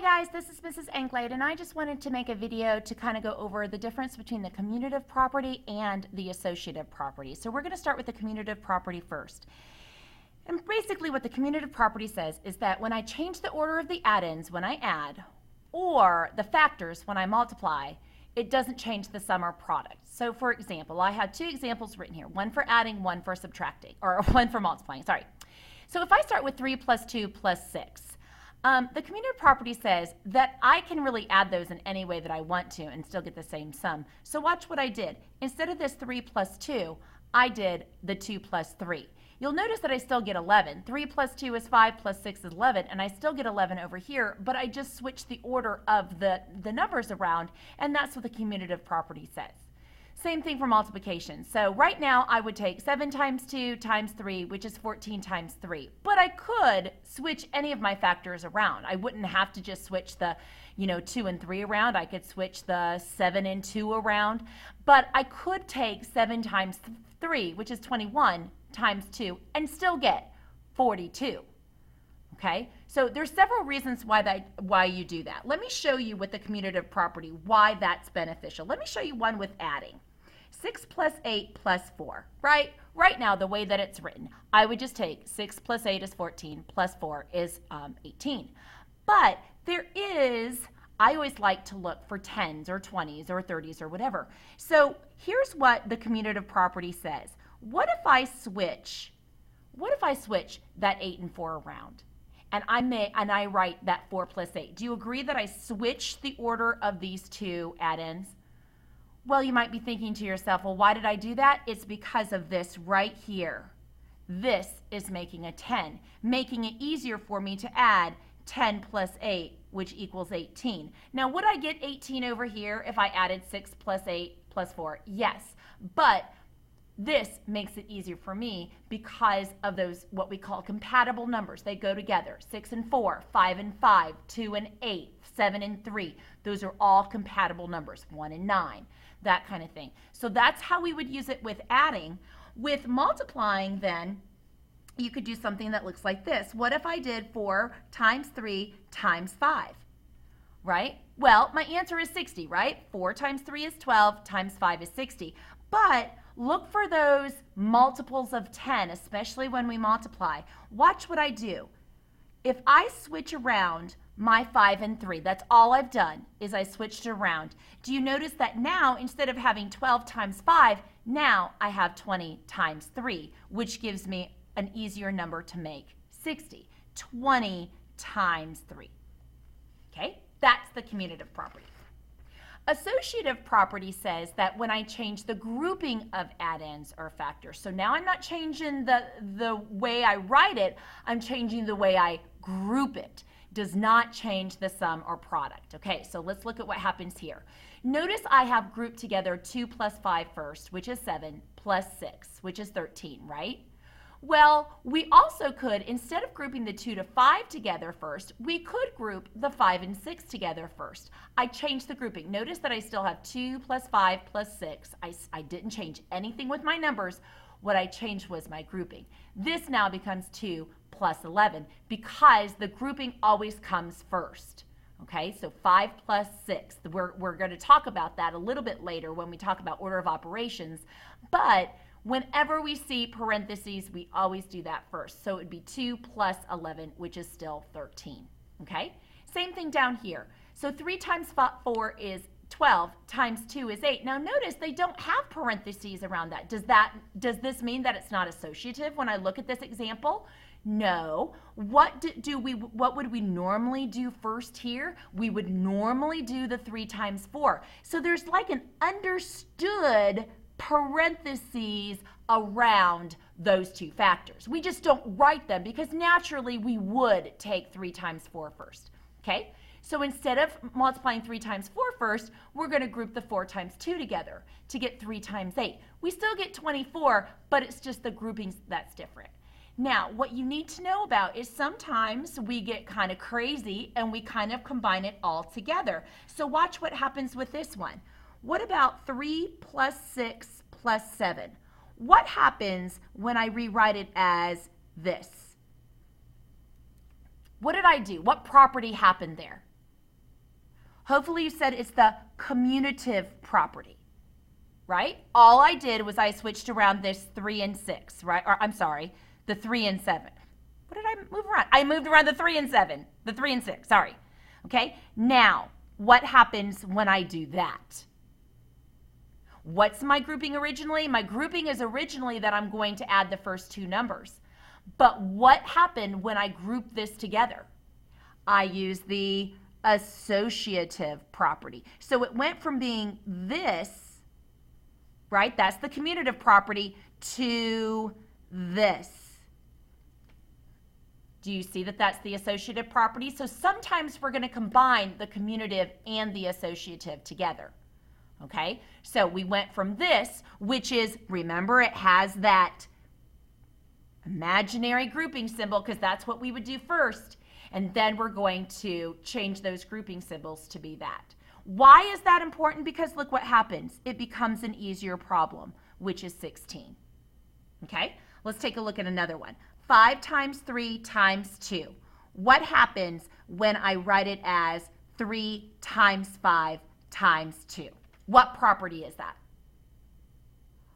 guys, this is Mrs. Anglade, and I just wanted to make a video to kind of go over the difference between the commutative property and the associative property. So we're going to start with the commutative property first. And basically what the commutative property says is that when I change the order of the addends when I add, or the factors when I multiply, it doesn't change the sum or product. So for example, I have two examples written here, one for adding, one for subtracting, or one for multiplying, sorry. So if I start with 3 plus 2 plus 6, the commutative property says that I can really add those in any way that I want to and still get the same sum. So watch what I did. Instead of this 3 plus 2, I did the 2 plus 3. You'll notice that I still get 11. 3 plus 2 is 5 plus 6 is 11, and I still get 11 over here, but I just switched the order of the numbers around, and that's what the commutative property says. Same thing for multiplication. So right now I would take 7 times 2 times 3, which is 14 times 3. But I could switch any of my factors around. I wouldn't have to just switch the 2 and 3 around. I could switch the 7 and 2 around. But I could take 7 times 3, which is 21, times 2, and still get 42. Okay? So there's several reasons why you do that. Let me show you with the commutative property why that's beneficial. Let me show you one with adding. 6 plus 8 plus 4, right? Right now, the way that it's written, I would just take 6 plus 8 is 14, plus 4 is 18. But there is, I always like to look for 10s or 20s or 30s or whatever. So here's what the commutative property says. What if I switch that 8 and 4 around? And I write that 4 plus 8. Do you agree that I switched the order of these two addends? Well, you might be thinking to yourself, well, why did I do that? It's because of this right here. This is making a 10, making it easier for me to add 10 plus 8, which equals 18. Now, would I get 18 over here if I added 6 plus 8 plus 4? Yes, but this makes it easier for me because of those what we call compatible numbers. They go together. 6 and 4, 5 and 5, 2 and 8, 7 and 3. Those are all compatible numbers, 1 and 9, that kind of thing. So that's how we would use it with adding. With multiplying then, you could do something that looks like this. What if I did 4 times 3 times 5, right? Well, my answer is 60, right? 4 times 3 is 12, times 5 is 60. But look for those multiples of 10, especially when we multiply. Watch what I do. If I switch around my 5 and 3, that's all I've done, is I switched around. Do you notice that now, instead of having 12 times 5, now I have 20 times 3, which gives me an easier number to make, 60. 20 times 3. Okay? That's the commutative property. Associative property says that when I change the grouping of addends or factors, so now I'm not changing the way I write it, I'm changing the way I group it. Does not change the sum or product. Okay, so let's look at what happens here. Notice I have grouped together 2 plus 5 first, which is 7, plus 6, which is 13, right? Well, we also could, instead of grouping the 2 to 5 together first, we could group the 5 and 6 together first. I changed the grouping. Notice that I still have 2 plus 5 plus 6. I didn't change anything with my numbers. What I changed was my grouping. This now becomes 2 plus 11 because the grouping always comes first. Okay, so 5 plus 6. We're going to talk about that a little bit later when we talk about order of operations, but whenever we see parentheses, we always do that first. So it would be 2 plus 11, which is still 13. Okay? Same thing down here. So 3 times 4 is 12, times 2 is 8. Now notice they don't have parentheses around that. Does this mean that it's not associative when I look at this example? No. What would we normally do first here? We would normally do the 3 times 4. So there's like an understood parentheses around those two factors. We just don't write them because naturally we would take 3 times 4 first. Okay? So instead of multiplying 3 times 4 first, we're going to group the 4 times 2 together to get 3 times 8. We still get 24, but it's just the groupings that's different. Now, what you need to know about is sometimes we get kind of crazy and we kind of combine it all together. So watch what happens with this one. What about 3 plus 6 plus 7? What happens when I rewrite it as this? What did I do? What property happened there? Hopefully you said it's the commutative property, right? All I did was I switched around this 3 and 6, right? Or I'm sorry, the 3 and 7. What did I move around? I moved around the 3 and 7, the 3 and 6, sorry. Okay, now what happens when I do that? What's my grouping originally? My grouping is originally that I'm going to add the first two numbers. But what happened when I grouped this together? I used the associative property. So it went from being this, right? That's the commutative property, to this. Do you see that that's the associative property? So sometimes we're going to combine the commutative and the associative together. Okay, so we went from this, which is, remember, it has that imaginary grouping symbol because that's what we would do first. And then we're going to change those grouping symbols to be that. Why is that important? Because look what happens. It becomes an easier problem, which is 16. Okay, let's take a look at another one. 5 times 3 times 2. What happens when I write it as 3 times 5 times 2? What property is that?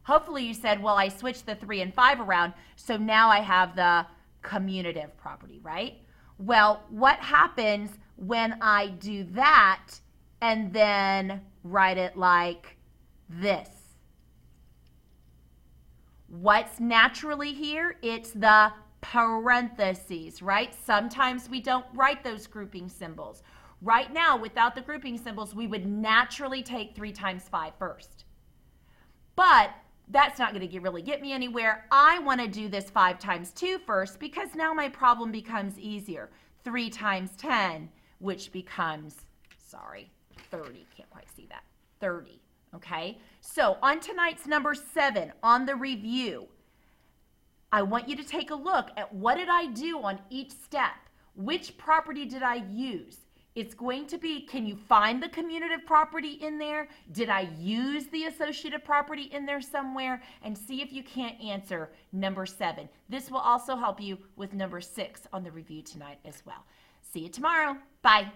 Hopefully you said, well, I switched the 3 and 5 around, so now I have the commutative property, right? Well, what happens when I do that and then write it like this? What's naturally here? It's the parentheses, right? Sometimes we don't write those grouping symbols. Right now, without the grouping symbols, we would naturally take 3 times 5 first. But that's not going to really get me anywhere. I want to do this 5 times 2 first because now my problem becomes easier. 3 times 10, which becomes, 30. Can't quite see that. 30, okay? So on tonight's number 7, on the review, I want you to take a look at what did I do on each step? Which property did I use? It's going to be, can you find the commutative property in there? Did I use the associative property in there somewhere? And see if you can't answer number 7. This will also help you with number 6 on the review tonight as well. See you tomorrow. Bye.